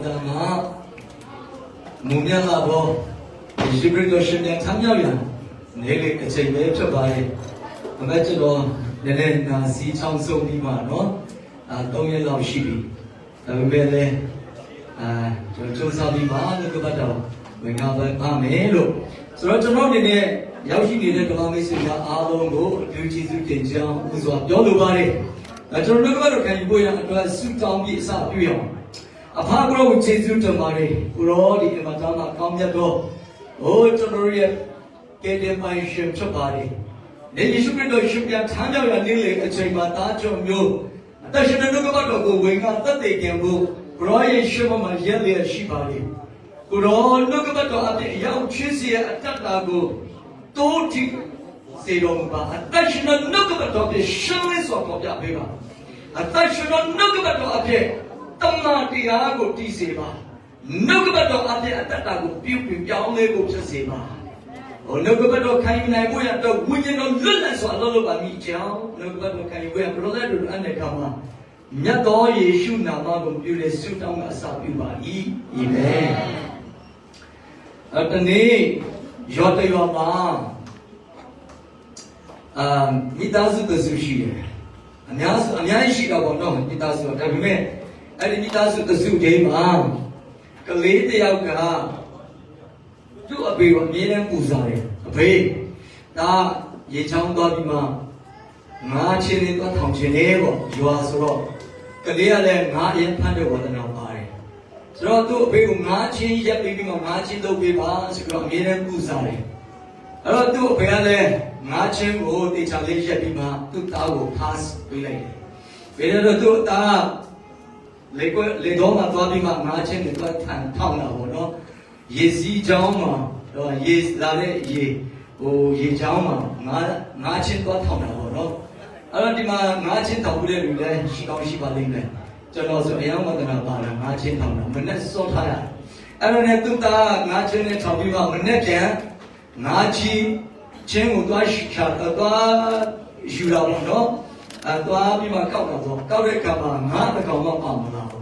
Madama Munyalabo, Jibril Shimyan Tamyayan, Nelly a Chay Chabay, a Metro, Nelen, Si Chang So Dimano, Dongyan Lao Shibi, Mele, Josabima, the Gabado, when Amelo. So I don't know the Yashi needed to Mamisha Alongo, Duty to Kinjam, who's what Yolubari. I don't know can you go and suit down the Sapion. A pagro with Jesu to Mari, Urodi and Madama Kamyato, oh, Tonoria, get them by ship Chabari. Then you should go ship your Tanda and Lily, a Chamatacho Mu. I should look about the going out that they can go, Roy and Shiva Majelia Shibari. Uro, look about the young Chisia at Tatago, Toti, say Romba, I should not look about the showings of your paper. I should not look about the Tamatiago Tiseba. Look about the Tatago, Pupi, Yalego Chaseba. Or look about Kaina, we have the women of Lunas or Lolo Michel, look about Kaina, brother and the Kama. Yato Yeshu Namago, you let suit on a Sapiba. Amen. At the name, Jota Yama. He does the sushi. And yes, she got no, he does not have me. And he does the suit game. Kalate Yaka. Do a big one, Milan Uzare. A pay. Da Yechang Dodima. Marching into Tomchinebo, you are so. Kalia, not in Pandawa and Alpine. So do a big marching, yet being a marching, though we pass from Milan Uzare. I don't do a pale. Marching or the challenge Bima to Tago pass relay. We don't do that. Ledoma Tabima marching the town or no. Yesi Jama, or yes, Lale ye, or ye Jama, marching got town or no. I don't demand marching Tabu, she don't ship a link. Just also a young mother about marching town, but that's so tired. I don't have to that marching and Tabima, but next year, Nachi. Chen was shot you don't know. And to be my couple, Karekama, not the Kama.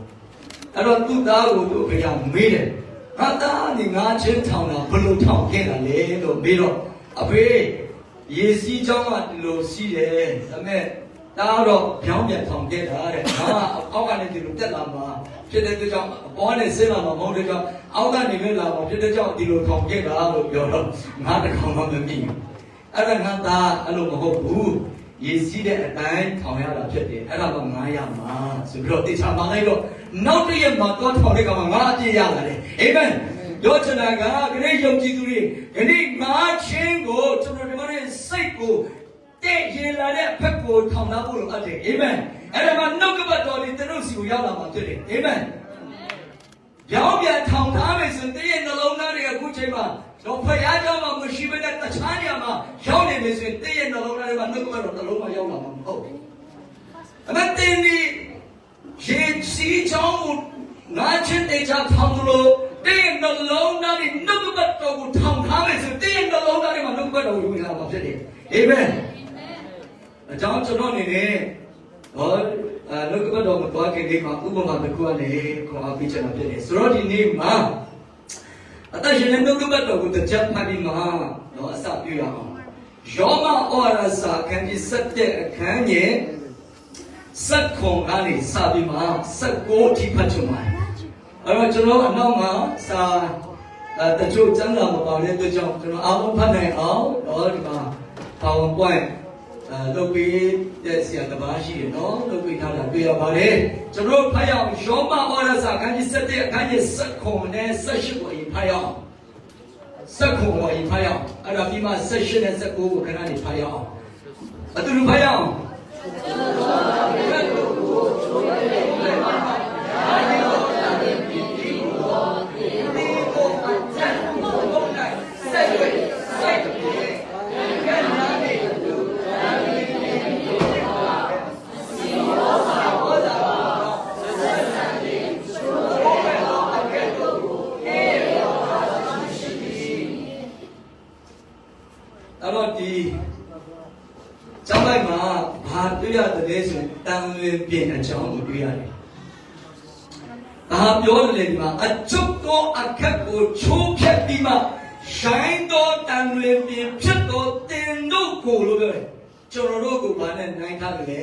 I don't do that with a young maiden. Not that in Argent town, Blue town, can a little bit of pay. Ye see John, low see the man. Now, Pyongyang town get at how can I do that? Born in Cinema, Motor, out of the Villa, the job, the little town get out of your not the common me. I don't have that. I don't know who. You see that time, Tommy, I don't know my so brought this up. Not to your mother, Tommy, amen. Dochanaga, great young Tituri, and it marching go to the money cycle. Take ye like that pepper, Tomabu, amen. And I'm not about it, the Lucy Yama today, amen. Yamia Tom Thomas and they in the low area, Kuchema. Don't pay Adam, Mushiba, the China, Johnny is in day and the Lord of the Loma Yoma. And that then the see John, Nachin, they jump Tomulo, they in the low, not in Nukubat, Tom Thomas, and they in the low, not in Nukubat, we have a city. Amen. John Solon in here, or look at the book and give my Ubama the Kuane, Kua Pitcher of the Sorority name, Ma. Attention, look at the Japanese Maha, no Asapia. Joma or Asa can be set there, can ye? Satcom Ali, Sabima, Satko Tipachuma. I want to know a number, Sa, the Joe Janga about it, the jump to our panel, or the PowerPoint. Look, yes, the Bashi, no, look, we can't be about it. To know Payam, Joma or Asa can be set there, can you Satcom and Session in Payam? Satcom in Payam. I don't be my session as a go, can I Payam? I do Payam. ဘာပြောတယ်ဒီမှာအချုပ်သောအခက်ကိုချိုးဖျက်ပြီးမှရှိုင်းသောတန်လွင်ပင်ဖြစ်သောတင်တို့ကိုလို့ပြောတယ်ကျွန်တော်တို့ကိုဘာနဲ့နိုင်ထားတယ်လဲ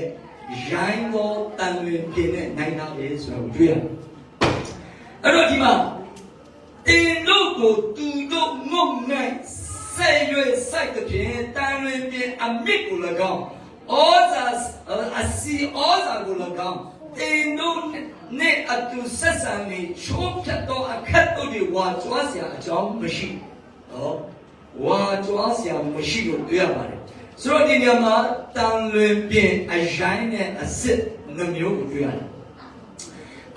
ရိုင်းသောတန်လွင်ပင်နဲ့နိုင်ထားတယ်ဆိုတော့တွေ့ရတယ်အဲ့တော့ဒီမှာတင်တို့ကိုသူတို့ငုံနိုင်ဆက်ရွယ်ဆိုင်တဲ့တန်လွင်ပင်အမြင့်ကို၎င်းဩဇာအစီဩဇာကို၎င်းတင်တို့နဲ့အတူဆက်ဆံနေချိုးဖြတ်သောအခက်တို့တွေဝါကြွားစရာအကြောင်းမရှိနော်ဝါကြွားစရာမရှိလို့တွေ့ရပါတယ်ဆိုတော့ဒီနေရာမှာတန်လွင်ပင်အရိုင်းနဲ့အစစ်နှမျိုးကိုတွေ့ရတယ်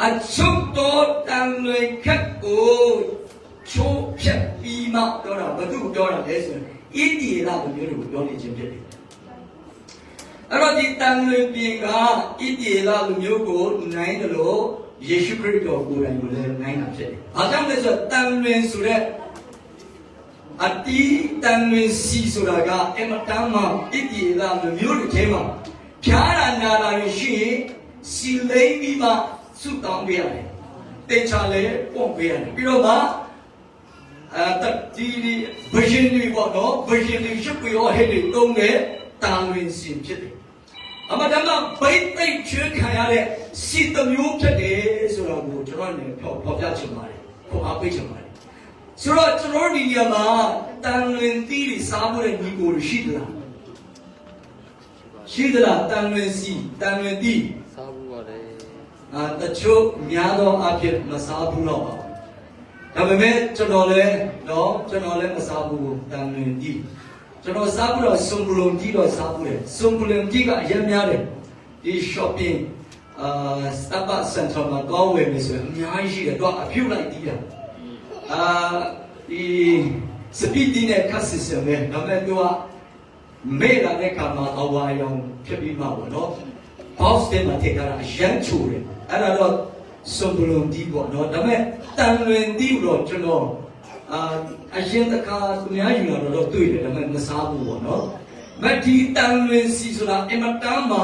အချုပ်တော်တန်လွင်ခက်ကိုချိုးဖြတ်ပြီးမှပြောတာဘာလို့ပြောတာလဲဆိုရင်ဣတိယလာမျိုးတွေကိုပြောနေခြင်းဖြစ်တယ်အဲ့တော့ဒီတန်လွင်ပင်ကဣတိယလာမျိုးကိုနိုင်တယ်လို့ယေရှုခရစ်တော်ကိုယ်တိုင်ကိုလည်းနိုင်တာဖြစ်တယ်။ဘာကြောင့်လဲဆိုတော့တန်လွင်ဆိုတဲ့အတီးတန်လွင်စီဆိုတာကအမတမ်းမှာဣတိယလာမျိုးတွေထဲမှာဖြားတာနာတာရှိရင်စီလိမ့်ပြီးမှဆုတောင်းပေးရတယ်။တေချာလည်းပွန့်ပေးရတယ်။ပြီးတော့မှဒီဘယင်းတွေပေါ့နော်ဘယင်းတွေရှိပြီးတော့ဟဲ့တွေတုံးတဲ့တန်လွင်စီဖြစ်တယ်။အမတမ်းမှာဘိတ်သိပ်ချွေးခံရတဲ့စီတမျိုးဖြစ်တယ်ဆိုတော့ကိုကျွန်တော်လည်းဖော်ပြချင်ပါတယ်။ဖော်အားပေးချင်ပါတယ်။ဆိုတော့ကျွန်တော်ဒီနေရာမှာတန်လွင်သီးတွေစားဖို့တဲ့ညီကိုရှိသလားရှိသလားတန်လွင်စီတန်လွင်သီးစားဖို့ပါတယ်တချို့များသောအဖြစ်မစားဘူးတော့ပါဒါပေမဲ့ကျွန်တော်လည်းမစားဘူးတန်လွင်သီးကျွန်တော်စားဖို့တော့စုံပလုံကြီးတော့စားဖို့တယ်စုံပလုံကြီးကအရင်များတယ်ဒီ shopping Starbucks Central မှာတော့ဝယ်မယ်ဆိုရင်အများကြီးရှိတယ်တော့အပြုတ်လိုက်တီးတာဒီစပီတီနဲ့ခတ်စစ်စံပဲဒါပေမဲ့သူကမဲလာတဲ့ခါမှာအဝါရောင်ဖြစ်ပြီးမှပေါ့နော် box ထဲမှာထည့်ထားတာအရန်ချိုတယ်အဲ့ဒါတော့စုံပလုံတီးပေါ့နော်ဒါပေမဲ့တန်လွင်တီးတော့ကျွန်တော်အရင်တခါသူများယူလာတော့တွေ့တယ်ဒါပေမဲ့မစားဘူးပေါ့နော်မဒီတန်လွင်စီဆိုတာအမတမ်းမှာ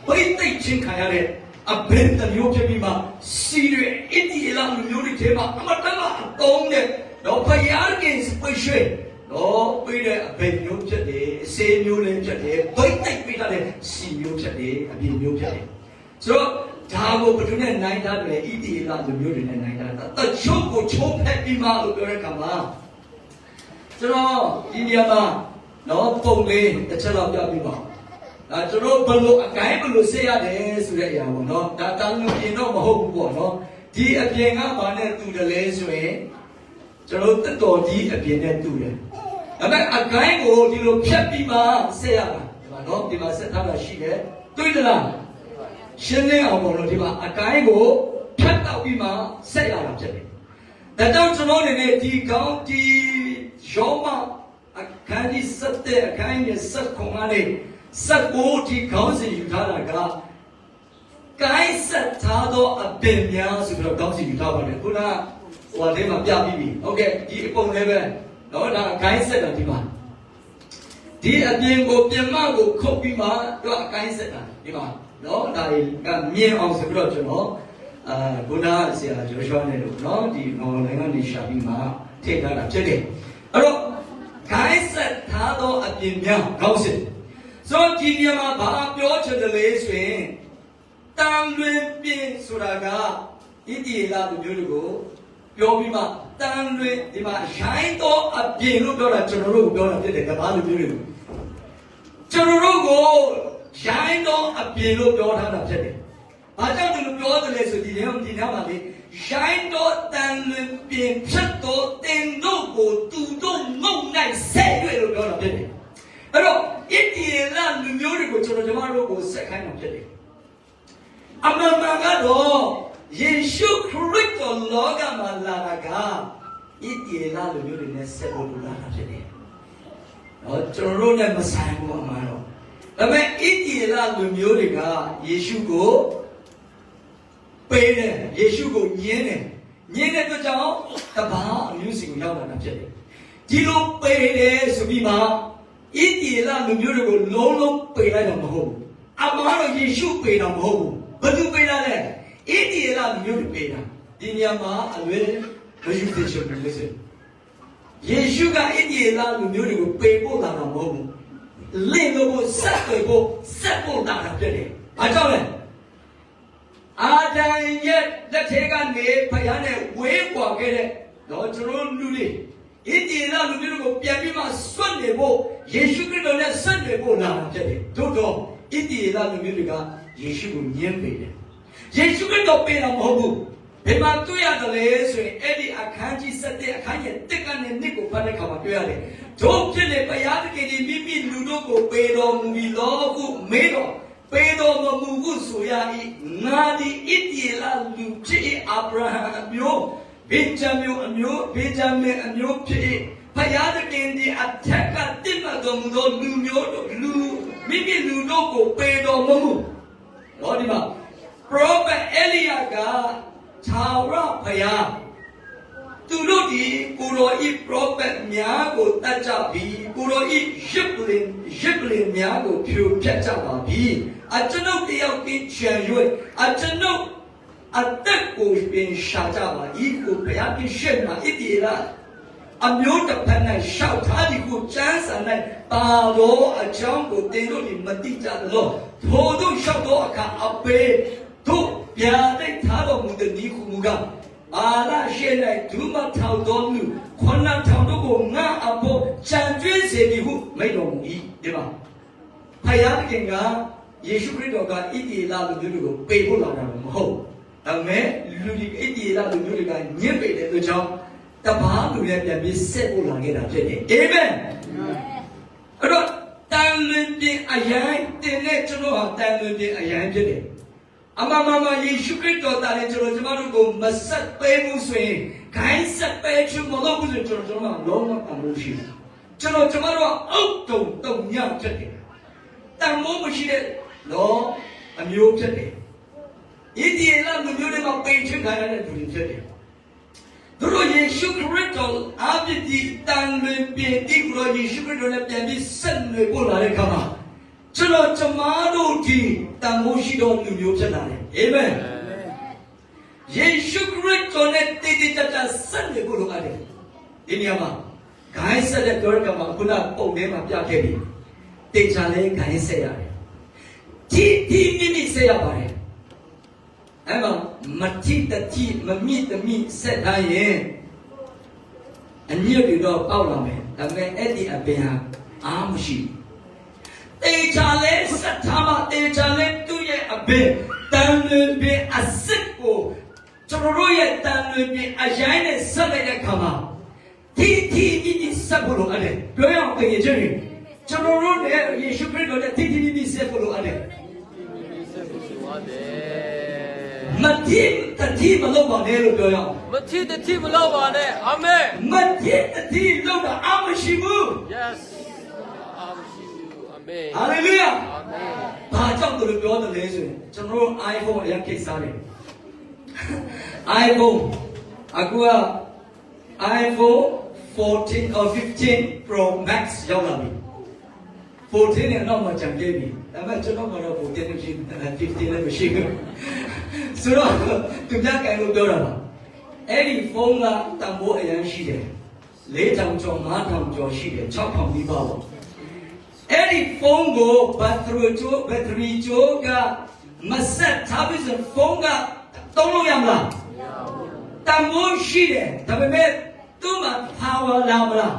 ပိတ်သိပ်ချင်းခံရတဲ့အဘယ်တမျိုးဖြစ်ပြီးမှစီရအစ်တီလာမျိုးတွေထဲမှာအမတမ်းမှာတုံးတဲ့တော့ဖယားကင်စပယ်ရှယ်တော့ပြီးတဲ့အဘယ်မျိုးဖြစ်တယ်အစေမျိုးလည်းဖြစ်တယ်ပိတ်သိပ်ပြီးတဲ့စီမျိုးဖြစ်တယ်အပြင်မျိုးဖြစ်တယ်ဆိုတော့ဒါကိုဘယ်သူနဲ့နိုင်ထားတယ်ဣတိလာမျိုးတွေနဲ့နိုင်ထားတာတချို့ကိုချိုးဖက်ပြီးမှလို့ပြောတဲ့အခါမှာကျွန်တော်ဒီနေရာမှာတော့ပုံလေးတစ်ချက်တော့ပြပြပါကျွန်တော်ဘလို့အကိုင်းဘလို့ဆက်ရတယ်ဆိုတဲ့အရာပေါ့နော်ဒါတန်လွင်ပြင်တော့မဟုတ်ဘူးပေါ့နော်ဒီအပြင်ကဘာနဲ့တူတယ်လဲဆိုရင်ကျွန်တော်တက်တော်ကြီးအပြင်နဲ့တူတယ်ဒါပေမဲ့အကိုင်းကိုဒီလိုဖြတ်ပြီးမှဆက်ရတာဒီမှာနော်ဒီမှာဆက်ထားတာရှိတယ်တွေ့သလားရှင်းလင်းအောင်ပေါ့လို့ဒီမှာအကိုင်းကိုဖြတ်တောက်ပြီးမှဆက်ရတာဖြစ်တယ်ဒါကြောင့်ကျွန်တော်အနေနဲ့ဒီကောင်းဒီရောမအခန်းကြီး7အခန်းကြီး7ခုကနေ7ဒီကောင်းစီယူထားတာကကိုင်းဆက်ထားသောအပင်များဆိုပြီးတော့ကောင်းစီယူထားပါတယ်ခုနဟိုထဲမှာပြပြီးပြီဟုတ်ကဲ့ဒီအပုံလေးပဲတော့ဒါကိုင်းဆက်တာဒီမှာဒီအပြင်ကိုပြင်မကိုခုတ်ပြီးမှတော့အကိုင်းဆက်တာဒီမှာနော်ဒါကမြင်အောင်ဆိုပြီးတော့ကျွန်တော်ခုနဆရာဂျိုရှောနဲ့လို့နော်ဒီ online ကနေရှာပြီးမှထည့်ထားတာဖြစ်တယ်အဲ့တော့ကိုင်းဆက်ထားသောအပြင်များကောင်းစစ်ဆိုတော့ဒီနေရာမှာဘာပြောချင်တယ်လဲဆိုရင်တန်လွင်ပင်ဆိုတာကဣတိယလာမျိုးတွေကိုပြောပြီးမှတန်လွင်ဒီမှာရိုင်းတော့အပြင်လို့ပြောတာကျွန်တော်တို့ကိုပြောတာဖြစ်တယ်ကဘာလိုမျိုးတွေကိုကျွန်တော်တို့ကိုရိုင်းတော့အပြင်လို့ပြောထားတာဖြစ်တယ်။ဘာကြောင့်ဒီလိုပြောတယ်လဲဆိုဒီထဲမှာလေရိုင်းတော့တန်လွင်ပင်ဖြစ်တော့တင်တို့ကိုသူတို့ငုံနိုင်ဆက်ရွယ်လို့ပြောတာဖြစ်တယ်။အဲ့တော့ဣတိယလာလူမျိုးတွေကိုကျွန်တော်တို့ကိုဆက်ခိုင်းတာဖြစ်တယ်။အမှန်မှန်ကတော့ယေရှုခရစ်တော်လောကမှာလာတာကဣတိယလာလူမျိုးတွေနဲ့ဆက်ဖို့လာတာဖြစ်တယ်။တော့ကျွန်တော်တို့နဲ့မဆိုင်ဘူးအမှန်တော့ဒါပေမဲ့ဣတိယလာလူမျိုးတွေကယေရှုကိုပေးတယ်ယေရှုကိုညင်းတယ်ညင်းတဲ့အတွက်ကြောင့်တပါးအမျိုးစီကိုရောက်လာတာဖြစ်တယ်ဒီလိုပေးတယ်ဆိုပြီးမှဣတိယလာလူမျိုးတွေကိုလုံးလုံးပေးလိုက်တော့မဟုတ်ဘူးအမှားတော့ယေရှုပေးတော့မဟုတ်ဘူးဘယ်သူပေးတာလဲဣတိယလာလူမျိုးတွေပေးတာ ဒီနေရာမှာအလွယ်မယူသိချင်ဘူးလေယေရှုကအိဒီလာလူမျိုးတွေကိုပေဖို့လာတာမဟုတ်ဘူးလင့်လို့ဆက်ပေဖို့ဆက်ဖို့လာတာဖြစ်တယ်ဘာကြောင့်လဲအာဒံရဲ့လက်ထဲကနေဖယားနဲ့ဝေးကွာခဲ့တဲ့တော့ကျွန်တော်လူတွေဣတိလာလူမျိုးကိုပြန်ပြီးမှဆွတ်နေဖို့ယေရှုခရစ်တော်နဲ့ဆက်နေဖို့လာတာဖြစ်တယ်သို့တော့ဣတိလာလူမျိုးတွေကယေရှုကိုညှင်းပေတယ်ယေရှုခရစ်တော်ပေးတာမဟုတ်ဘူးဘယ်မှာတွေ့ရတယ်လဲဆိုရင်အဲ့ဒီအခန်းကြီး7အခန်းရဲ့1ကနေ2ကိုဖတ်တဲ့အခါမှာတွေ့ရတယ်တို့ဖြစ်လေဘုရားသခင်ဒီမိမိလူတို့ကိုပေတော်မူပြီးတော့ခုမေးတော့ပေတော်မမူဟုဆိုရ၏ငါသည်ဣတိလာလူဖြစ်၏အာဗြဟံအမျိုးဗင်ဂျမင်အမျိုးဖြစ်၏ဘုရားသခင်ဒီအထက်ကတည်မှတော်မူသောလူမျိုးတို့လူမိမိလူတို့ကိုပေတော်မမူဟောဒီမှာပရောဖက်အေလိယကသာဝရဘုရားသူတို့ဒီကိုရောဤပရောဖက်များကိုတတ်ကြပြီးကိုရောဤရစ်ပလင်များကိုဖြိုဖျက်ကြပါပြီအကျွန်ုပ်တယောက်ကိချံ၍အကျွန်ုပ်အသက်ကိုပင်ရှာကြပါဤကိုဘုရားကိရှေနာဣတိလာအမျိုးတစ်ဖက်၌ရှောက်ထားသည်ကိုကျမ်းစာ၌ပါသောအကြောင်းကိုသင်တို့မသိကြသလိုထိုတို့ရှောက်သောအခါအပေတို့ပြာတိတ်ထားတော်မူတဲ့ဤခုမူကားအာရရှေ၌ဒုမထောက်တော်မူ9,000တို့ကိုငါအဖို့ချံကျွေးစေသည်ဟုမိန့်တော်မူ၏ဒီမှာဖယားသခင်ကယေရှုခရစ်တော်ကဣတိလာလူမျိုးတွေကိုပေဖို့လာတာမဟုတ်ဒါပေမဲ့လူဒီဣတိလာလူမျိုးတွေကညစ်ပေတဲ့အတွက်ကြောင့်တပါးလူလည်းပြန်ပြီးဆက်ဖို့လာခဲ့တာဖြစ်တယ်အာမင်အဲ့တော့တန်လွင်ပြင်အယံတင်တဲ့ကျွန်တော်ဟာတန်လွင်ပြင်အယံဖြစ်တယ်အမမယေရှုခရစ်တော်တာလေကျွန်တော်တို့ကိုမဆက်ပေးမှုဆိုရင်ခိုင်းဆက်ပေးချင်မလို့ဘူးဆိုကျွန်တော်လုံးဝအမှုရှိတယ်ကျွန်တော်တို့အုတ်တုံညံ့ဖြစ်တယ်တန်မိုးမရှိတဲ့လောအမျိုးဖြစ်တယ်ဣတိလာလူမျိုးတွေမှာပိတ်ချင်ခိုင်းရတဲ့သူတွေဖြစ်တယ်တို့ယေရှုခရစ်တော်အပြစ်ဒီတန်လွင်ပြင်ဒီကိုယေရှုခရစ်တော်နဲ့ပြန်ပြီးဆက်နွယ်ဖို့လာတဲ့ခါမှာကျွန်တော်တို့ဒီတန်ဖိုးရှိတော်လူမျိုးဖြစ်လာတယ်အာမင်ယေရှုခရစ်တော်နဲ့တည်တည်တတ်ဆက်နေဖို့လိုအပ်တယ်ဒီနေရာမှာဂိုင်းဆက်တဲ့ပြောရကမှာခုနပုံထဲမှာပြခဲ့ပြီတေချာလဲဂိုင်းဆက်ရတယ်ဒီမိဆက်ရပါတယ်အဲ့မှာမတိတတိမမိတမိဆက်ထားရင်အညစ်တွေတော့ပေါက်လာမယ်ဒါပေမဲ့အဲ့ဒီအပင်ဟာအားမရှိတေချာလဲဆက်ထားမှတေချာလဲသူ့ရဲ့အပင်တန်လွင်ပင်အစစ်ကိုကျွန်တော်တို့ရဲ့တန်လွင်ပင်အရိုင်းနဲ့ဆက်လိုက်တဲ့ခါမှာဒီဆက်ဖို့လိုအပ်တယ်ပြောရအောင်ပြင်ချင်းကျွန်တော်တို့နဲ့ယေရှုခရစ်တော်နဲ့ဒီဆက်ဖို့လိုအပ်တယ်မတိတတိမလုပ်ပါနဲ့လို့ပြောရအောင်မတိတတိမလုပ်ပါနဲ့အာမင်မတိတတိလုပ်တာအမရှိဘူး yes အာမရှိဘူးအာမင်ဟာလေလုယာအာမင်ဘာကြောင့်တို့ပြောတယ်လဲဆိုရင်ကျွန်တော်တို့ iPhone အရင်ကိစ္စတယ် iPhone အခုက iPhone 14 or 15 Pro Max ရောက်လာပြီ14နဲ့တော့မှကြံခဲ့ပြီဒါပေမဲ့ကျွန်တော်ကတော့14နဲ့ရှိ15လည်းမရှိဘူးဆိုတော့သူများကံလို့ပြောတာပါအဲ့ဒီဖုန်းကတန်ဖိုးအရင်ရှိတယ်4,000ကျော်5,000ကျော်ရှိတယ်6,000ပြီးပါပေါ့အဲ့ဒီဖုန်းကိုဘက်ထရီကျိုးကမဆက်ထားပြီးဆိုဖုန်းကသုံးလို့ရမလားတန်ဖိုးရှိတယ်ဒါပေမဲ့သူ့မှာ power လာမလား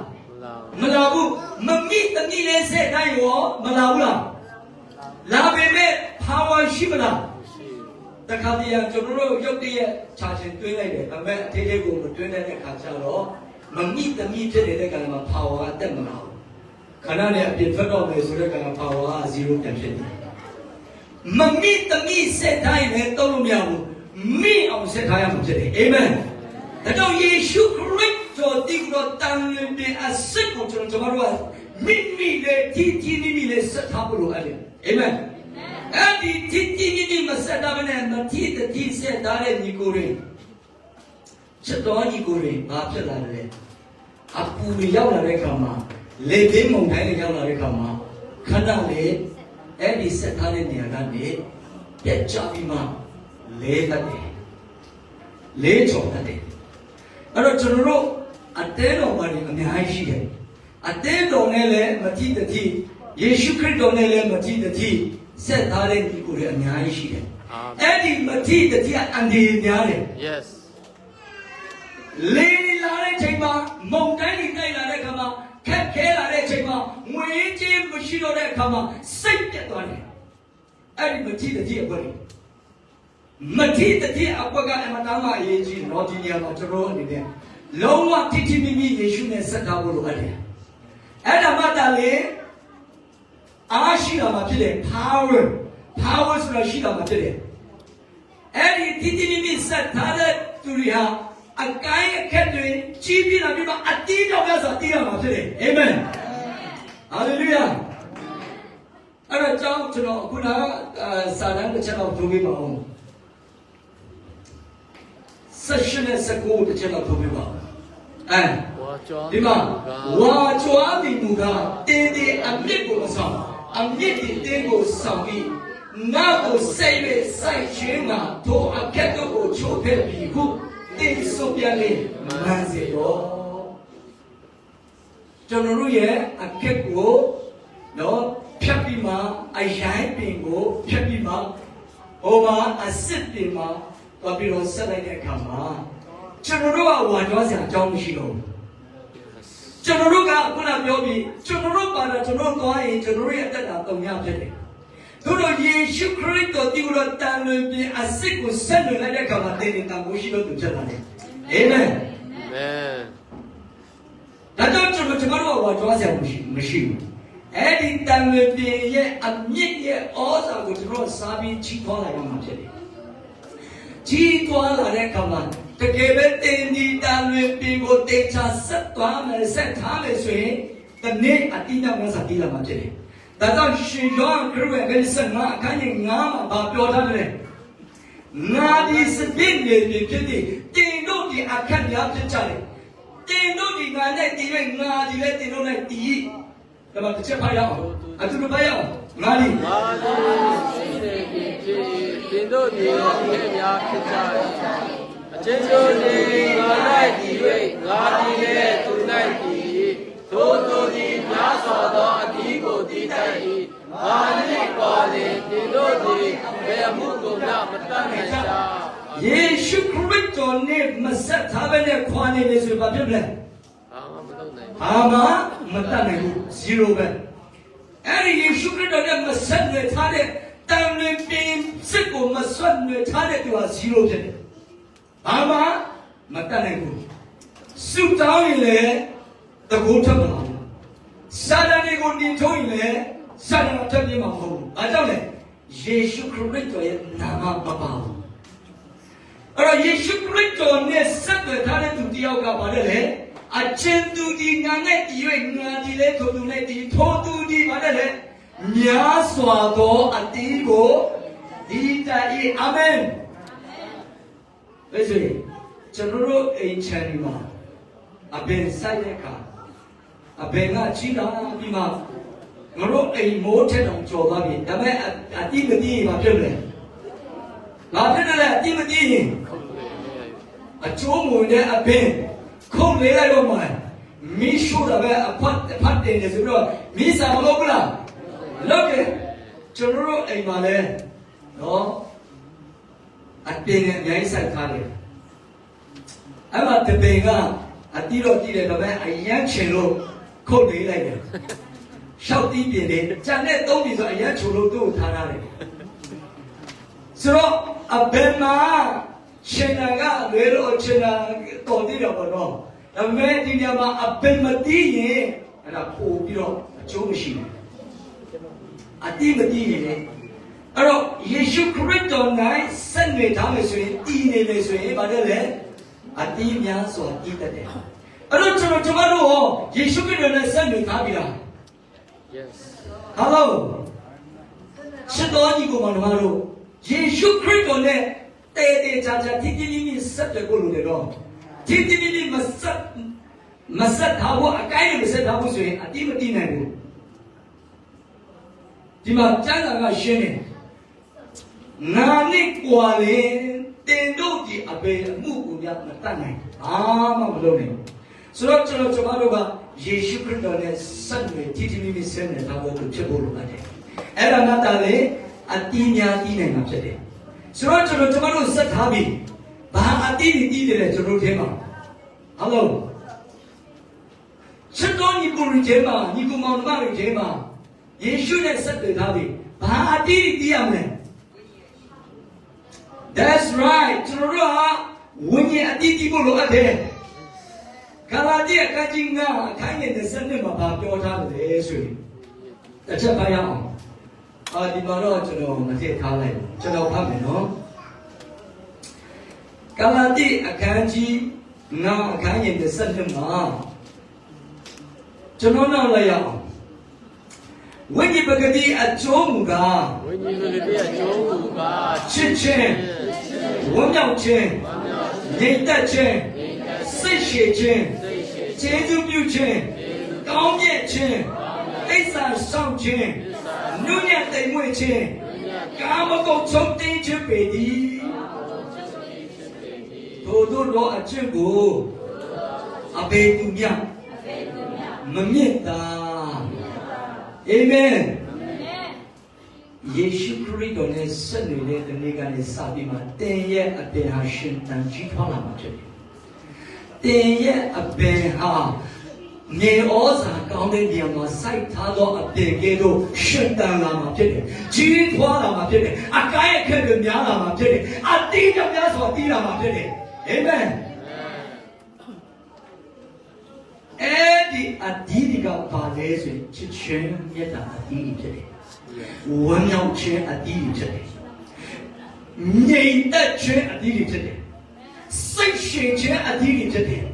မလာဘူးမမိတမိလေးဆက်တိုင်းရောမလာဘူးလားလာပေမဲ့ power ရှိမလားတခါတည်းကျွန်တော်တို့ရုပ်တရက်ချာချင်တွင်းလိုက်တယ်ဒါပေမဲ့အသေးလေးကိုမတွင်းတဲ့အခါကျတော့မမိတမိဖြစ်နေတဲ့ကံမှာ power ကတက်မလာဘူးခဏနဲ့အပြင်ထွက်တော့မယ်ဆိုတဲ့ကံမှာ power က0ပြန်ဖြစ်တယ်မမိတမိဆက်တိုင်းလည်းတုံးလို့မရဘူးမိအောင်ဆက်ထားရမှာဖြစ်တယ်အာမင်ဒါကြောင့်ယေရှုခရစ်တော်ဒီလိုတန်လွင်တဲ့အစစ်ကိုကျွန်တော်တို့ကမိလေးတီမိလေးဆက်ထားဖို့လိုအပ်တယ်အာမင်အဲ့ဒီတီမဆက်တာနဲ့မတီဆက်တာတဲ့ညီကိုတွေချက်တော်ညီကိုတွေဘာဖြစ်လာလဲအပူတွေရောက်လာတဲ့ခါမှာလေပြင်းမုန်တိုင်းတွေရောက်လာတဲ့ခါမှာခဏလေးအဲ့ဒီဆက်ထားတဲ့နေရာကနေပြတ်ကျပြီးမှလဲတတ်တယ် လေးချော်တတ်တယ်အဲ့တော့ကျွန်တော်တို့အတဲတော်မှာအများကြီးရှိတယ်အတဲတော်နဲ့လည်းမတိတတိယေရှုခရစ်တော်နဲ့လည်းမတိတတိဆက်ထားတဲ့ဒီကိုလည်းအများကြီးရှိတယ်အဲ့ဒီမတိတတိအန်ဒီများတယ် Yes လေးလာတဲ့ချိန်မှာမုန်တိုင်းကြီးတိုက်လာတဲ့အခါမှာခက်ခဲလာတဲ့ချိန်မှာငွေကြေးမရှိတော့တဲ့အခါမှာစိတ်ပြတ်သွားတယ်အဲ့ဒီမတိတတိအပွဲမတိတတိအပွဲကအမှန်တမ်းအရေးကြီးတော့ဒီနေရာမှာကျွန်တော်အနေနဲ့လုံးဝတိတိမိမိယေရှုနဲ့ဆက်ထားဖို့လိုအပ်တယ်အဲ့ဒါမှတလေအားရှိတာမှဖြစ်တယ် power ဆိုတာရှိတာမှဖြစ်တယ်အဲ့ဒီတိတိမိမိဆက်ထားတဲ့သူတွေဟာအကိုင်းအခက်တွေကြီးပြင်းလာပြီးတော့အတီးတော့ပြဆိုတည်ရမှာဖြစ်တယ်အာမင်ဟာလေလုယာအဲ့တော့ကျွန်တော်ခုနစာတမ်းတစ်ချက်တော့ပြောပြပါဦး16နဲ့19တစ်ချက်တော့ပြောပြပါဦးဒီမှာဝါကြွားပြီးမူကားတင်းတင်းအမြစ်ကိုမဆောင်အမြစ်တင်းတင်းကိုဆောင်ပြီးငါ့ကိုစိတ်နဲ့စိုက်ခြင်းမှာတို့အခက်တို့ကိုချိုးဖဲ့ပြီးခုတင်းစုပ်ပြန်လေမှန်စေတော့ကျွန်တော်တို့ရဲ့အခက်ကိုနော်ဖြတ်ပြီးမှအရိုင်းပင်ကိုဖြတ်ပြီးမှဟိုမှာအစ်စ်ပင်မှာတော့ပြီးတော့ဆက်လိုက်တဲ့အခါမှာကျွန်တော်တို့ကဝါကြွားစရာအကြောင်းမရှိတော့ဘူးကျွန်တော်တို့ကခုနပြောပြီးကျွန်တော်တို့ပါတာကျွန်တော်သွားရင်ကျွန်တော်ရဲ့အသက်တာတုံရဖြစ်တယ်တို့တော့ယေရှုခရစ်တော်ဒီလိုတန်လွင်ပြီးအစ်စ်ကိုဆက်လွင်လိုက်တဲ့အခါမှာတင်းနေတာကိုရှိလို့သူဖြစ်လာတယ်အာမင်ဒါကြောင့်ကျွန်တော်တို့ဝါကြွားစရာမရှိဘူးအဲ့ဒီတန်လွင်ပြီးရဲ့အမြင့်ရဲ့ဩဇာကိုကျွန်တော်စားပြီးချီးထွားလိုက်ရမှာဖြစ်တယ်ကြီးသွားလာတဲ့အခါမှာတကယ်ပဲတင်ဒီတန်လွင်ပြီးကိုတေချာဆက်သွားမယ်ဆက်ထားမယ်ဆိုရင်ဒီနေ့အတိအကျမှစတည်လာမှာဖြစ်တယ်။ဒါကြောင့်ရှင်ယောဟန်ခရစ်ဝင်ဘယ်ဆက်မှာအခန်းကြီး9မှာပြောထားတယ်။ငါဒီစပြည့်နေပြီဖြစ်တယ်တင်တို့ဒီအခက်များဖြစ်ကြတယ်။တင်တို့ဒီငါနဲ့တည်၍ငါဒီလည်းတင်တို့နဲ့တည်။ဒါမှတစ်ချက်ဖတ်ရအောင်။အတူတူဖတ်ရအောင်။ငါဒီရှိနေပြီဖြစ်တင်တို့ဒီအခက်များဖြစ်ကြတယ်အချင်းတို့ဒီငါ၌တည်၍ငါဒီလည်းသူ၌တည်တို့တို့ဒီများစွာသောအသီးကိုတည်တတ်၏ငါနှင့်ပါလေတင်တို့ဒီဘယ်မှုကိုမှမတတ်နိုင်ကြယေရှုခရစ်တော်နဲ့မဆက်ထားဘဲနဲ့ခွာနေလေဆိုဘာဖြစ်လဲဘာမှမတတ်နိုင်ဘူး0ပဲအဲ့ဒီယေရှုခရစ်တော်နဲ့မဆက်နေထားတဲ့တန်လွင်ပင်စစ်ကိုမဆွတ်နေထားတဲ့သူဟာ0ဖြစ်တယ်ဘာမှမတတ်နိုင်ဘူးစုတောင်းရင်လည်းတကူထပ်မလာဘူးစာတန်ကိုတင်ထုံးရင်လည်းစာတန်ကထပ်ပြမှာမဟုတ်ဘူးဘာကြောင့်လဲယေရှုခရစ်တော်ရဲ့နာမမပါဘူးအဲ့တော့ယေရှုခရစ်တော်နဲ့ဆက်သွယ်ထားတဲ့သူတယောက်ကဘာလဲလဲအချင်းသူဒီငါနဲ့ဒီ၍ငါဒီလေထိုသူနဲ့ဒီထိုသူဒီဘာလဲလဲများစွာသောအတီးကိုဒီတိုင်အာမင်ဘယ်ဆိုရင်ကျွန်တော်တို့အိမ်ချမ်းဒီမှာအဘယ်ဆိုင်တဲ့အခါအဘယ်ကကြီးလာပြီးမှငါတို့အိမ်မိုးထက်တောင်ကြော်သွားပြီဒါပေမဲ့အတိမတိဘာဖြစ်လဲဘာဖြစ်လဲအတိမတိရင်အကျိုးမဝင်တဲ့အဘယ်ခုံးလေးလိုက်တော့မှမီးရှို့တာပဲအဖတ်တယ်လေဆိုတော့မီးစာမလုပ်ဘူးလားလုပ်တယ်ကျွန်တော်တို့အိမ်မှာလဲနော်အတင်းနဲ့အများကြီးစိုက်ထားတယ်အဲ့မှာတပင်ကအတီးတော့တီးတယ်ဒါပေမဲ့အရန်ချင်လို့ခုတ်လေးလိုက်တယ်ရှောက်တီးပြင်တယ်ကြံတဲ့သုံးပြီဆိုအရန်ချိုလို့သူ့ကိုထားရတယ်ဆိုတော့အဘယ်မှာရှင်နာကလေတော့ရှင်နာတော်တည်တော့ဘောနော်ဒါပေမဲ့ဒီနေရာမှာအဘယ်မတီးရင်အဲ့ဒါပို့ပြီးတော့အကျိုးမရှိဘူးအတီးမတီးရင်အဲ့တော့ယေရှုခရစ်တော်၌ဆက်နေထားမယ်ဆိုရင်တည်နေမယ်ဆိုရင်ဘာလဲလဲအတီးများစွာတည်တတ်တယ်အဲ့တော့ကျွန်တော်တို့ဟောယေရှုခရစ်တော်နဲ့ဆက်နေထားပြီလား Yes ဟာလို့ရှစ်တော်ကြီးကိုမှတို့ယေရှုခရစ်တော်နဲ့တေချာချာတိတိမိမိဆက်တယ်ကိုလို့လေတော့တိတိမိမိမဆက်ထားဖို့အကိုင်းနဲ့မဆက်ထားဖို့ဆိုရင်အတိမတိနိုင်ဘူးဒီမှာကျမ်းစာကရှင်းတယ်ငါနဲ့ကွာလေတေ တို့ဒီအပေအမှုကိုများမတတ်နိုင်ဘာမှမလုပ်နိုင်ဆိုတော့ကျွန်တော်ကယေရှုခရစ်တော်နဲ့ဆက်နွယ်တည်တည်မိဆက်နေတာကိုဖြစ်ဖို့လိုပါတယ်အဲ့ဒါကတည်းကအတီးများတီးနိုင်မှာဖြစ်တယ်ဆိုတော့ကျွန်တော်တို့ဆက်ထားပြီးဘာအတီးတီးတယ်လဲကျွန်တော်ထဲမှာဟုတ်လို့ချစ်တော်ညီကိုရင်းမှာညီကိုမောင်နှမတွေထဲမှာယေရှုနဲ့ဆက်သွယ်ထားပြီးဘာအတီးတီးရမလဲ That's right ကျွန်တော်တို့ဟာဝိညာဉ်အတီးတီးဖို့လိုအပ်တယ်ဂလာတိအခန်းကြီး9အခန်းငယ်20မှာပြောထားတယ်ဆိုရင်တစ်ချက်ပါရအောင်ဒီမှာတော့ကျွန်တော်မထည့်ထားလိုက်ဘူးကျွန်တော်ဖတ်မယ်နော်ဂလာတိအခန်းကြီး9အခန်းငယ်20မှာကျွန်တော်နောက်လိုက်ရအောင်ဝိညာဉ်ပဂတိအကျိုးမူကားဝိညာဉ်ပဂတိအကျိုးမူကားချစ်ခြင်းဝမ်းမြောက်ခြင်းငြိမ်သက်ခြင်းစိတ်ရှည်ခြင်းကျေးဇူးပြုခြင်းကောင်းမြတ်ခြင်းအိဆာဆောင်ခြင်းနုညံ့သိမ်မွေ့ခြင်းကာမဂုဏ်ချုပ်တင်းခြင်းပေသည်ထိုတို့သောအကျင့်ကိုအဘယ်သူမြမမြင့်တာအာမင်ယေရှုခရစ်တော်နဲ့ဆက်နေတဲ့ဒီနေ့ကနေစပြီးမှတင်ရဲ့အပင်ဟာရှင်သန်ကြီးထွားလာမှာဖြစ်တယ်တင်ရဲ့အပင်ဟာမြေဩဇာကောင်းတဲ့နေရာမှာစိုက်ထားသောအပင်ကဲ့သို့ရှင်သန်လာမှာဖြစ်တယ်ကြီးထွားလာမှာဖြစ်တယ်အကိုင်းအခက်တွေများလာမှာဖြစ်တယ်အတိတ်များစွာတည်လာမှာဖြစ်တယ်အာမင်အဲ့ဒီအဒီဒီကပါလဲဆိုရင်ချစ်ချင်းမြတ်တာအဒီဒီဖြစ်တယ်ဝမ်းမြောက်ခြင်းအဒီဒီဖြစ်တယ်ငြိမ်သက်ခြင်းအဒီဒီဖြစ်တယ်စိတ်ရှည်ခြင်းအဒီဒီဖြစ်တယ်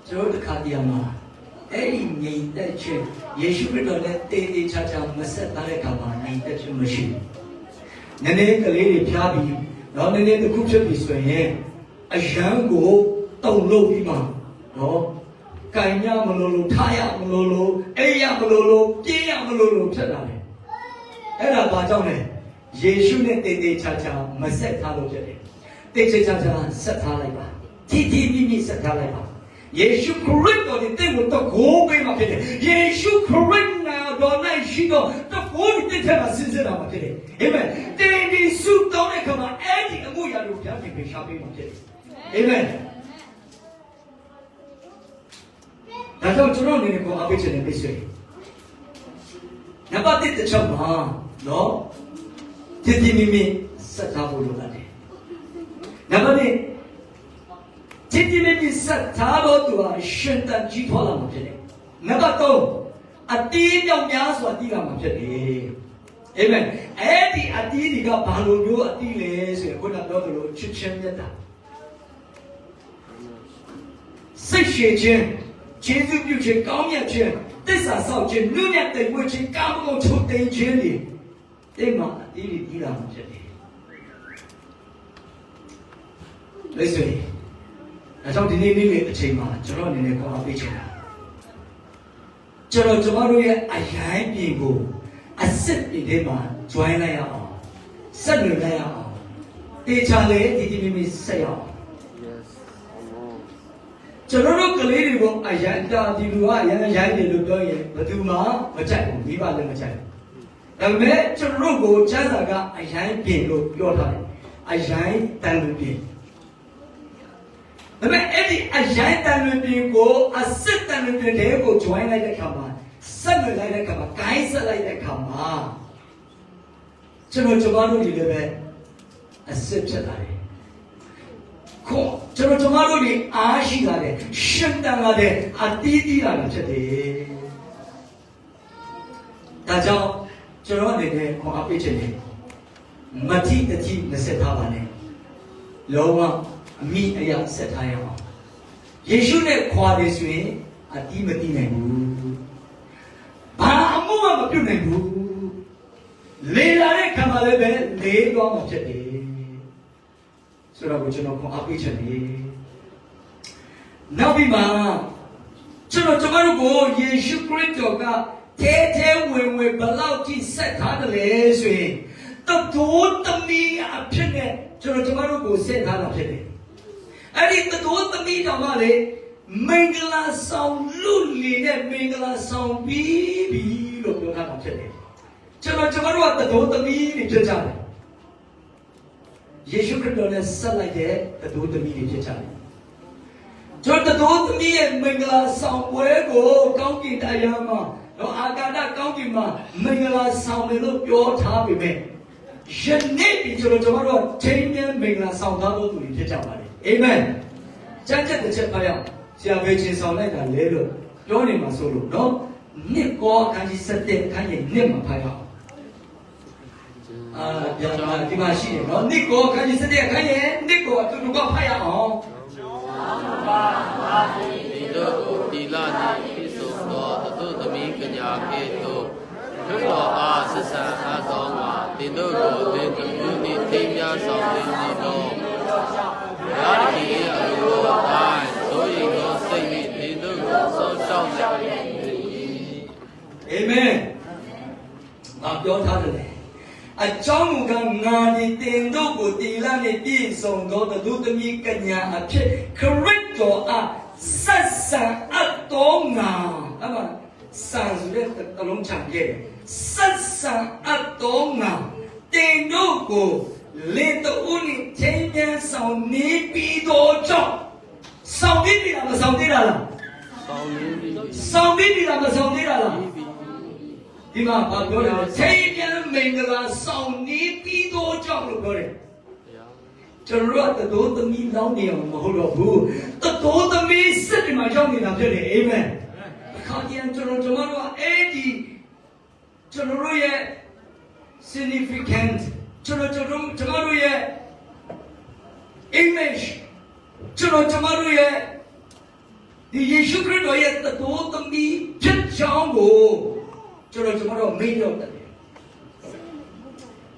ကျွန်တော်တခါတည်းမှာအဲ့ဒီငြိမ်သက်ခြင်းယေရှုခရစ်တော်နဲ့တေးသေးချာချာမဆက်သားတဲ့အခါမှာငြိမ်သက်ခြင်းမရှိဘူးနည်းနည်းကလေးတွေဖျားပြီးတော့နည်းနည်းတစ်ခုဖြစ်ပြီဆိုရင်အယံကိုတုံလို့ပြီးမှနော်ကင်ရမလို့ထားရမလို့အိပ်ရမလို့ပြေးရမလို့ဖြစ်လာတယ်အဲ့ဒါဘာကြောင့်လဲယေရှုနဲ့တေးသေးချာချာမဆက်ထားလို့ဖြစ်တယ်တေးသေးချာချာဆက်ထားလိုက်ပါတီတီမိမိဆက်ထားလိုက်ပါယေရှုခရစ်တော်နဲ့တင့်ကိုတော့ကိုးပေးမှာဖြစ်တယ်ယေရှုခရစ်နာတော်၌ရှိတော့တော့ကိုးတဲ့ထဲမှာစဉ်းစားတာမှာဖြစ်တယ်အာမင်တင်းဒီစုတောင်းတဲ့ခါမှာအဲ့ဒီအမှုရာတို့ဘုရားရှင်ရှာပေးမှာဖြစ်တယ်အာမင်ဒါကြောင့်ကျွန်တော်အနေနဲ့ကိုအားပေးခြင်းနဲ့ပြည့်စုံနံပါတ်1တစ်ချက်မှာနော်တည်တည်မြဲမြဲဆက်ထားဖို့လိုတယ်နံပါတ်2တည်တည်မြဲမြဲဆက်ထားလို့သူဟာရှင်တန်ကြီးထွားလာမှာဖြစ်တယ်နံပါတ်3အတီးကြောင့်များစွာတည်လာမှာဖြစ်တယ်အာမင်အဲ့ဒီအတီးတွေကဘာလိုမျိုးအတီးလဲဆိုရင်ခုနပြောသလိုချစ်ချင်းမြတ်တာစိတ်ရှည်ခြင်းကျေးဇူးပြုခြင်းကောင်းမြတ်ခြင်းသစ္စာဆောက်ခြင်းနုညံ့သိမ်မွေ့ခြင်းကာမဂုဏ်ချုပ်သိမ်းခြင်းတွေတိတ်မှအတီးတွေတည်လာမှာဖြစ်တယ်လက်စွဲအဲကြောင့်ဒီနေ့နေ့အချိန်မှာကျွန်တော်အနေနဲ့ခေါ်အားပေးချင်တာကျွန်တော်တို့ရဲ့အရိုင်းပြင်ကိုအစ်စ်ပြင်ထဲမှာ join လိုက်ရအောင်ဆက်နွယ်လိုက်ရအောင်တေချာလေဒီမိမိဆက်ရအောင်ကျွန်တော်တို့ကလေးတွေကိုအရန်တာဒီလူကအရန်ရိုင်းတယ်လို့ပြောရင်ဘယ်သူမှမကြိုက်ဘူးမိဘလည်းမကြိုက်ဘူးဒါပေမဲ့ကျွန်တော်တို့ကိုကျမ်းစာကအရန်ပြင်လို့ပြောထားတယ်အရန်တန်လို့ပြင်ဒါပေမဲ့အဲ့ဒီအရန်တန်လို့ပြင်ကိုအစစ်တန်လို့ပြင်တဲ့ကို join လိုက်တဲ့အခါမှာဆက်နွယ်လိုက်တဲ့အခါမှာ guide ဆက်လိုက်တဲ့အခါမှာကျွန်တော်တို့ဒီလည်းပဲအစစ်ဖြစ်လာတယ်ခေါ်ကျွန်တော်တို့ဒီအားရှိလာတယ်ရှင်တန်လာတယ်အတီးတီးလာတာဖြစ်တယ်ဒါကြောင့်ကျွန်တော်အနေနဲ့ခေါ်အားပေးခြင်းနဲ့မတိတတိမဆက်ထားပါနဲ့လုံးဝအမိအယဆက်ထားရအောင်ယေရှုနဲ့ခွာတယ်ဆိုရင်အတီးမတီးနိုင်ဘူးဘာအမှုမှမပြုတ်နိုင်ဘူးလေလာတဲ့ခံပါလည်းပဲလေးသွားမှဖြစ်တယ်ဆိုတော့ကျွန်တော်ခေါ်အားပေးခြင်းနဲ့နောက်ပြီးမှကျွန်တော်တို့ကိုယေရှုခရစ်တော်ကထဲထဲဝင်ဝင်ဘလောက်ကြီးဆက်ထားတယ်လဲဆိုရင်တ多的米啊，骗的，就是这么多股线他那骗的。而你多的米干嘛嘞？每个拉上路里的每个拉上比了，不看那骗的。就是这么多的米的骗家的。耶稣基督呢，生来的多的米的骗家的。就是多的米每个拉上外国高级大洋嘛。阿嘎达高级嘛，每个人上面都标差别没，人类比就是怎么说，天天每个人上他都注意去讲话的 ，amen。真正的这朋友，下回介绍那个来了，叫你们说了，喏，你哥看你实在看你你们朋友，地方是的，喏，你哥看你实在看你哥就如果朋友哦。ဒီလာနေပြဆိုတော့တို့သမီးကညာကဲ့သို့ထွန်းတော်အားဆက်ဆံအားဆောင်မှာတင်တို့ကိုသင်သမီးနှင့်ထိမ်းများဆောင်သင်နေတော့ရာဇီရဲ့အလိုတော်တိုင်းဆိုရင်တော့စိတ်နဲ့တင်တို့ကိုစောင့်ရှောက်နေအာမင်ငါပြောထားတယ်အကြောင်းကငါဒီတင်တို့ကိုတီလာနဲ့ပြည့်စုံသောသူသမီးကညာအဖြစ်ခရစ်တော်အားဆက်ဆံအပ်တော်ငါအမှဆန်ဆိုတဲ့တလုံးချံခဲ့တယ်ဆက်ဆံအပ်တော်ငါတင်တို့ကိုလေတူနဲ့ချင်းချင်းဆောင်နေပြီးတော့ကြောင့်ဆောင်ပြီးပြီလားမဆောင်သေးတာလားဆောင်ပြီးပြီလားမဆောင်သေးတာလားဒီမှာဘာပြောလဲချင်းချင်းမင်္ဂလာဆောင်နေပြီးတော့ကြောင့်လို့ပြောတယ်ကျွန်တော်တို့တိုးသမီးလောင်းနေအောင်မဟုတ်တော့ဘူးတိုးသမီးစစ်ဒီမှာကြောင်းနေတာဖြစ်တယ်အာမင်အခါကျရင်ကျွန်တော်တို့အဲ့ဒီကျွန်တော်တို့ရဲ့ significant ကျွန်တော်တို့ရဲ့ image ကျွန်တော်တို့ရဲ့ဒီယေရှုခရစ်တော်ရဲ့တိုးသမီးဖြစ်ကြောင်းကိုကျွန်တော်မေ့တော့တယ်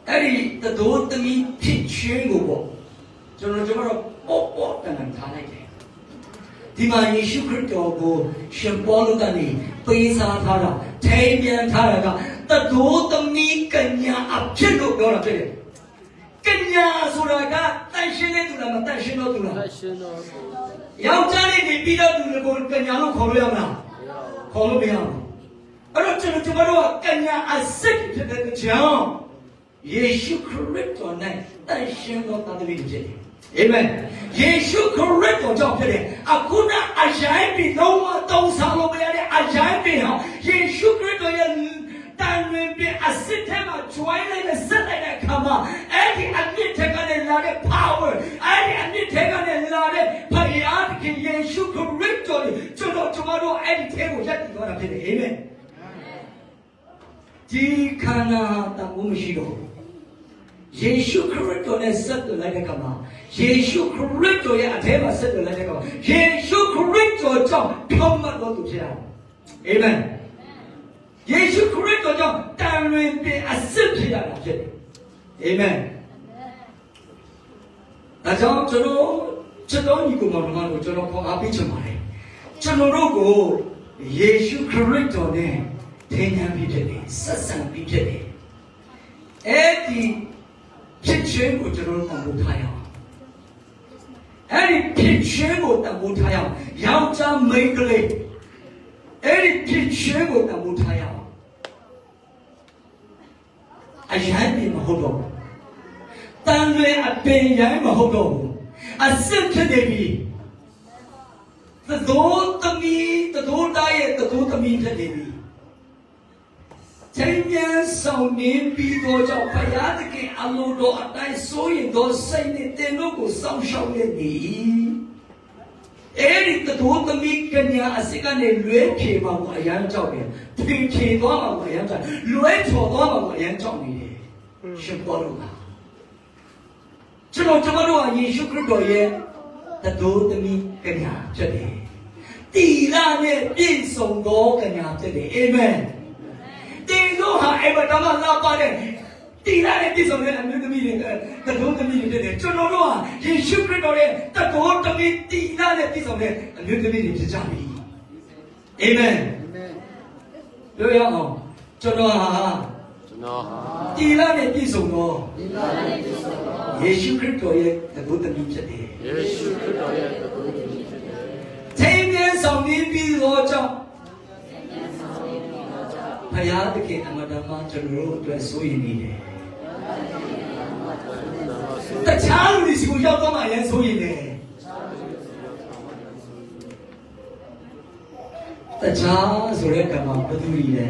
အဲ့ဒီတိုးသမီးဖြစ်ခြင်းကိုပေါ့ကျွန်တော်ပေါ့တန်ထားလိုက်တယ်ဒီမှာယေရှုခရစ်တော်ကိုရှင်ပေါလုကနေပေးစားထားတာထိမ်းပြန်ထားတာကတိုးသမီးကညာအဖြစ်လို့ပြောတာဖြစ်တယ်ကညာဆိုတာကတန်ရှင်းတဲ့သူလားမတန်ရှင်းတော့သူလားတန်ရှင်းတော့ယောက်ျားလေးပြီးတော့သူကိုကညာလို့ခေါ်လို့ရမလားခေါ်လို့မရဘူးအဲ့တော့ကျွန်တော်ကညာအစစ်ဖြစ်တဲ့ကြောင့်ယေရှုခရစ်တော်၌တန်ရှင်းသောသားသမီးတွေဖြစ်တယ်အာမင်ယေရှုခရစ်တော်ကြောင့်ဖြစ်တယ်အခုနအရိုင်းပြီးလုံးဝတုံးဆောင်လို့မရတဲ့အရိုင်းပြီးဟောယေရှုခရစ်တော်ရဲ့တန်လွင်ပြီးအစစ်ထဲမှာကျွိုင်းလိုက်တဲ့ဆက်လိုက်တဲ့အခါမှာအဲ့ဒီအမြင့်ထက်ကနေလာတဲ့ power အဲ့ဒီအမြင့်ထက်ကနေလာတဲ့ဖယားခင်ယေရှုခရစ်တော်ကျွန်တော်အဲ့ဒီထဲကိုရက်တည်သွားတာဖြစ်တယ်အာမင်ဒီခန္ဓာတန်ဖိုးမရှိတော့ယေရှုခရစ်တော်နဲ့ဆက်သွယ်လိုက်တဲ့အခါမှာယေရှုခရစ်တော်ရဲ့အထဲမှာဆက်သွယ်လိုက်တဲ့အခါမှာယေရှုခရစ်တော်ကြောင့်ဖြောင့်မတ်တော်သူဖြစ်ရအောင်အာမင်ယေရှုခရစ်တော်ကြောင့်တန်လွင်ပြီးအစစ်ဖြစ်ရတာဖြစ်တယ်အာမင်ဒါကြောင့်ကျွန်တော်ညီကောင်မတို့ကျွန်တော်ခေါ်အားပေးချင်ပါတယ်ကျွန်တော်တို့ကိုယေရှုခရစ်တော်နဲ့ထင်ရှားပြီးဖြစ်တယ်ဆက်ဆံပြီးဖြစ်တယ်အဲ့ဒီဖြစ်ခြင်းကိုကျွန်တော်တို့တန်ဖိုးထားရအောင်အဲ့ဒီဖြစ်ခြင်းကိုတန်ဖိုးထားရအောင်ယောက်ျားမိန်းကလေးအဲ့ဒီဖြစ်ခြင်းကိုတန်ဖိုးထားရအောင်အရန်ပြီမဟုတ်တော့ဘူးတန်လွင်အပင်ရန်မဟုတ်တော့ဘူးအစစ်ဖြစ်နေပြီတိုးသမီးတိုးသားရဲ့တိုးသမီးဖြစ်နေပြီချင်းပြန်ဆောင်နေပြီးတော့ကြောင့်ဘုရားသခင်အလိုတော်အတိုင်းဆိုရင်တော့စိတ်နဲ့တင်တို့ကိုစောင့်ရှောက်နေပြီအဲ့ဒီတိုးသမီးကညာအစစ်ကနေလွဲဖြေပါဘူးအရန်ကြောက်တယ်ဖြေသွားပါဘူးအရန်ကြောက်လွဲချော်သွားပါဘူးအရန်ကြောက်နေတယ်ရှင်ပေါ်လို့ပါကျွန်တော်ကယေရှုခရစ်တော်ရဲ့တိုးသမီးကညာဖြစ်တယ်တီလာနဲ့ပြည့်စုံသောကညာဖြစ်တယ်အာမင်တင်တို့ဟာအဲ့ဘာမှလာပါတယ်တီလာနဲ့ပြည့်စုံတဲ့အမျိုးသမီးတွေတိုးသမီးတွေဖြစ်တယ်ကျွန်တော်တို့ဟာယေရှုခရစ်တော်ရဲ့တိုးသမီးတီလာနဲ့ပြည့်စုံတဲ့အမျိုးသမီးတွေဖြစ်ကြပြီအာမင်ပြောရအောင်ကျွန်တော်ဟာတီလာနဲ့ပြည့်စုံသော ယေရှုခရစ်တော်ရဲ့တကုသမီးဖြစ်တယ် ယေရှုခရစ်တော်ရဲ့တကုသမီးဖြစ်တယ် ထိန်မြဲဆောင်ပြီးသောကြောင့်ဘုရားသခင်အမတမကျွန်တော်တို့အတွက်စိုးရိမ်နေတယ်တခြားလူတွေစီကိုရောက်တော့မှအရင်စိုးရိမ်တယ်တခြားဆိုတဲ့ကံမှာဘယ်သူတွေလဲ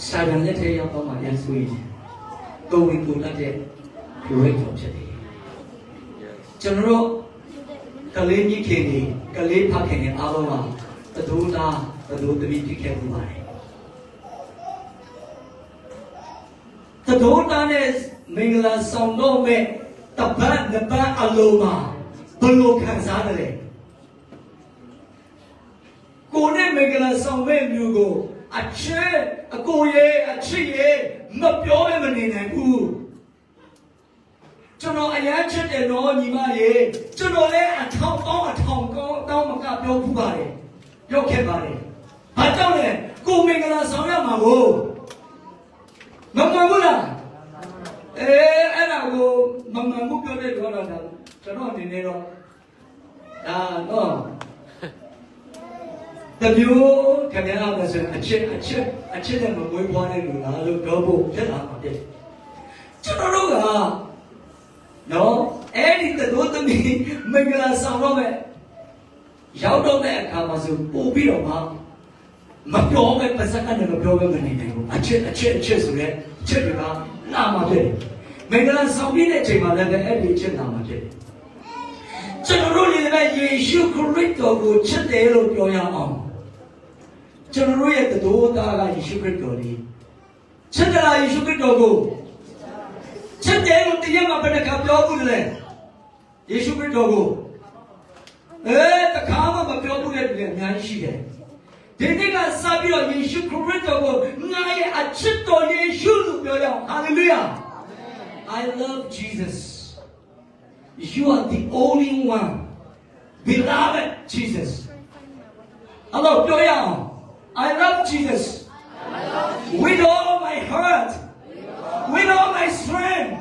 စာတန်လက်ထဲရောက်တော့မှအရင်စိုးရိမ်တယ်ကိုယ်ဝင်ကိုယ်လက်တဲ့လူတွေတော့ဖြစ်တယ်ကျွန်တော်တို့ကလေးကြီးခင်ကြီးကလေးဖခင်တွေအားလုံးကသဒ္ဓသားသဒ္ဓသမီးဖြစ်ခဲ့မှုပါတယ်သဒ္ဓသားနဲ့မင်္ဂလာဆောင်တော့မဲ့တပတ်နှစ်ပတ်အလုံးမှာဘလို့ခံစားတယ်ကိုနဲ့မင်္ဂလာဆောင်မဲ့မျိုးကိုအချစ်အကိုရဲ့အချစ်ရဲ့မပြောမနေနိုင်ဘူးကျွန်တော်အရန်ချစ်တယ်နော်ညီမရေကျွန်တော်လည်းအထောင်ကောင်းတောင်းမကပြောဖူးပါတယ်ပြောခဲ့ပါတယ်ဘာကြောင့်လဲကိုမင်္ဂလာဆောင်ရမှာကိုမမှန်ဘူးလားအဲ့ဒါကိုမမှန်ဘူးပြောတဲ့တော့ကျွန်တော်အနေနဲ့တော့ဒါတော့တမျိုးခင်ဗျားတို့ဆိုအချစ်နဲ့မမွေးဖွားတဲ့လူလားလို့ပြောဖို့ဖြစ်လာပါတဲ့ကျွန်တော်တို့ကနော်အဲ့ဒီတို့သမီးမင်္ဂလာဆောင်တော့မဲ့ရောက်တော့တဲ့အခါမှာဆိုပို့ပြီးတော့မပြောမဲ့ပါစက်ကနေမပြောမဲ့မနေနိုင်ဘူးအချစ်ဆိုတဲ့ချစ်တွေကလာမှာဖြစ်တယ်မင်္ဂလာဆောင်ပြီးတဲ့အချိန်မှာလည်းအဲ့ဒီချစ်လာမှာဖြစ်တယ်ကျွန်တော်တို့လည်းယေရှုခရစ်တော်ကိုချစ်တယ်လို့ပြောရအောင်ကျွန်တော်တို့ရဲ့သတို့သားကယေရှုခရစ်တော်လေးချစ်တယ်လားယေရှုခရစ်တော်ကိုချစ်တယ်လို့တရားမှာဘယ်နှခါပြောဘူးလဲယေရှုခရစ်တော်ကိုတခါမှမပြောဘူးတဲ့လူတွေအများကြီးရှိတယ်ဒီနေ့ကစပြီးတော့ယေရှုခရစ်တော်ကိုငါရဲ့အချစ်တော်ယေရှုလို့ပြောရအောင် Hallelujah I love Jesus You are the only one beloved Jesus Hello ပြောရအောင်I love Jesus with all my heart with all my strength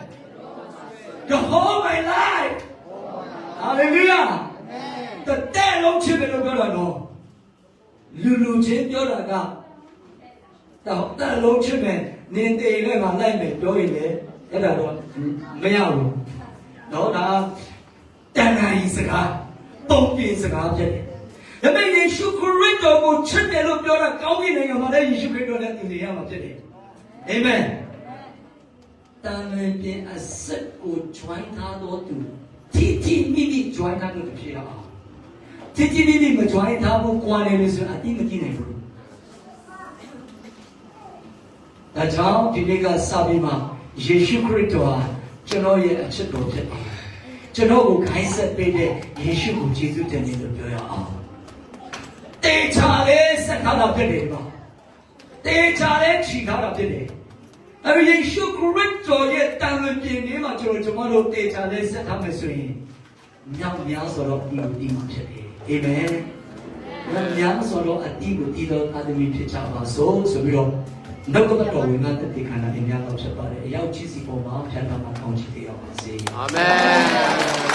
the whole my life Hallelujah တဲ့လုံးချစ်တယ်လို့ပြောတာနော်လူချင်းပြောတာကတော့တဲ့လုံးချစ်မယ်နင်းတေနဲ့မှလိုက်မယ်ပြောရင်လေအဲ့ဒါတော့မရဘူးနော်ဒါတန်ခါကြီးစကားပုံပြင်စကားဖြစ်တယ်ဒါပေမဲ့ယေရှုခရစ်တော်ကိုချစ်တယ်လို့ပြောတာကောင်းကင်နိုင်ငံမှာလည်းယေရှုခရစ်တော်နဲ့တူနေရမှာဖြစ်တယ်အာမင်တန်လင်းပြင်အစစ်ကို join ထားတော့သူတီမိ join ထားလို့ဖြစ်ရအောင်တီမိမ join ထားဖို့ကွာတယ်လို့ဆိုအတိမကြည့်နိုင်ဘူးဒါကြောင့်ဒီနေ့ကစပြီးမှယေရှုခရစ်တော်ဟာကျွန်တော်ရဲ့အချစ်တော်ဖြစ်တယ်ကျွန်တော်ကိုခိုင်းဆက်ပေးတဲ့ယေရှုကိုယေရှုတင်တယ်လို့ပြောရအောင်တေချာလေးဆက်ထားတာဖြစ်တယ်ပါတေချာလေးခြိထားတာဖြစ်တယ်အဲ့ဒီယေရှုခရစ်တော်ရဲ့တန်လွင်ပြင်ထဲမှာကျွန်တော်တို့တေချာလေးဆက်ထားမယ်ဆိုရင်မြောက်များဆိုတော့ဒီလိုဒီမှာဖြစ်တယ်အာမင်မြောက်များဆိုတော့အတိကိုတည်တော်အာသမီဖြစ်ကြပါစို့ဆိုပြီးတော့နောက်ကတော်ဝင်ကတည်ခန္ဓာအများကြီးဖြစ်ပါတယ်အရောက်ကြီးစီပေါ်မှာဖြတ်တော်မှာကောင်းချီးပေးအောင်ပါစေအာမင်